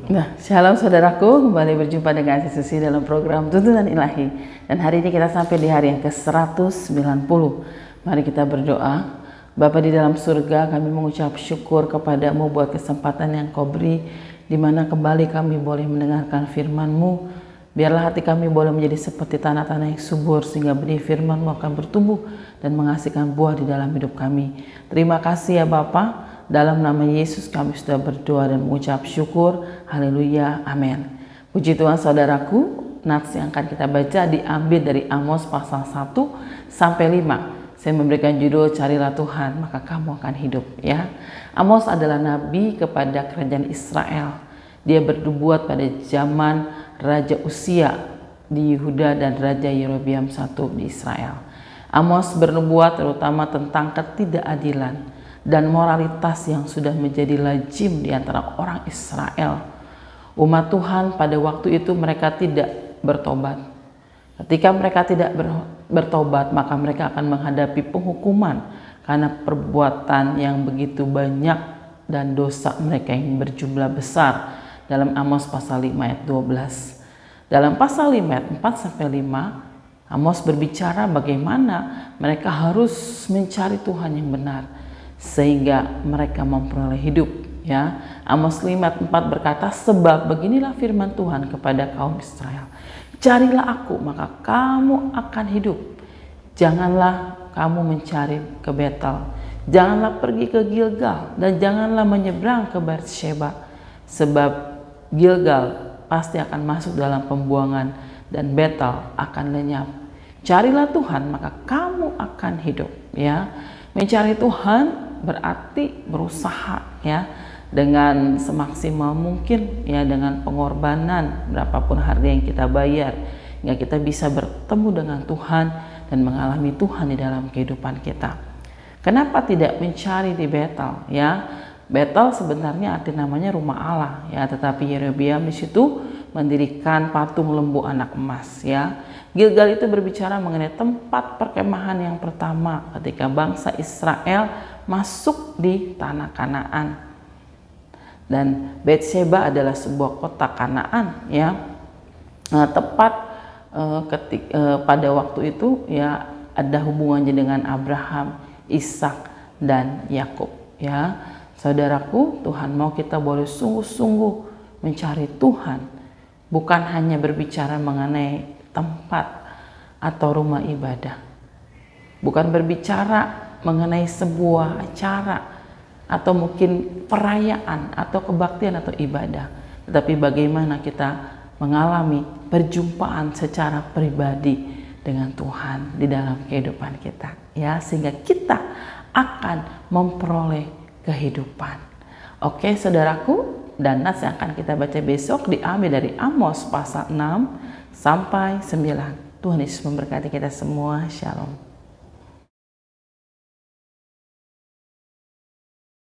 Nah, shalom saudaraku, kembali berjumpa dengan Susi dalam program Tuntunan Ilahi. Dan hari ini kita sampai di hari yang ke-190. Mari kita berdoa. Bapa di dalam surga, kami mengucap syukur kepadamu buat kesempatan yang kau beri, di mana kembali kami boleh mendengarkan firman-Mu. Biarlah hati kami boleh menjadi seperti tanah-tanah yang subur, sehingga benih firman-Mu akan bertumbuh dan menghasilkan buah di dalam hidup kami. Terima kasih ya Bapa. Dalam nama Yesus kami sudah berdoa dan mengucap syukur. Haleluya, amin. Puji Tuhan saudaraku, nats yang akan kita baca diambil dari Amos pasal 1 sampai 5. Saya memberikan judul Carilah Tuhan maka kamu akan hidup, ya. Amos adalah nabi kepada kerajaan Israel. Dia bernubuat pada zaman Raja Usia di Yehuda dan Raja Yerobeam I di Israel. Amos bernubuat terutama tentang ketidakadilan dan moralitas yang sudah menjadi lazim di antara orang Israel. Umat Tuhan pada waktu itu mereka tidak bertobat. Ketika mereka tidak bertobat, maka mereka akan menghadapi penghukuman karena perbuatan yang begitu banyak dan dosa mereka yang berjumlah besar. Dalam Amos pasal 5 ayat 12. Dalam pasal 5 ayat 4 sampai 5, Amos berbicara bagaimana mereka harus mencari Tuhan yang benar sehingga mereka memperoleh hidup, ya. Amos 5 ayat 4 berkata, sebab beginilah firman Tuhan kepada kaum Israel, carilah aku maka kamu akan hidup, janganlah kamu mencari ke Betel, janganlah pergi ke Gilgal, dan janganlah menyeberang ke Beersheba, sebab Gilgal pasti akan masuk dalam pembuangan dan Betel akan lenyap. Carilah Tuhan maka kamu akan hidup, ya. Mencari Tuhan berarti berusaha, ya, dengan semaksimal mungkin, ya, dengan pengorbanan berapapun harga yang kita bayar hingga kita bisa bertemu dengan Tuhan dan mengalami Tuhan di dalam kehidupan kita. Kenapa tidak mencari di Betel, ya? Betel sebenarnya arti namanya rumah Allah, ya, tetapi Yerobeam di situ mendirikan patung lembu anak emas, ya. Gilgal itu berbicara mengenai tempat perkemahan yang pertama ketika bangsa Israel masuk di tanah Kanaan. Dan Beersheba adalah sebuah kota Kanaan, ya. Tepat pada waktu itu, ya, ada hubungannya dengan Abraham, Ishak dan Yakub, ya. Saudaraku, Tuhan mau kita boleh sungguh-sungguh mencari Tuhan, bukan hanya berbicara mengenai tempat atau rumah ibadah, bukan berbicara mengenai sebuah acara atau mungkin perayaan atau kebaktian atau ibadah, tetapi bagaimana kita mengalami perjumpaan secara pribadi dengan Tuhan di dalam kehidupan kita, ya, sehingga kita akan memperoleh kehidupan. Oke saudaraku, dan nats yang akan kita baca besok diambil dari Amos pasal 6 sampai 9. Tuhan Yesus memberkati kita semua. Shalom.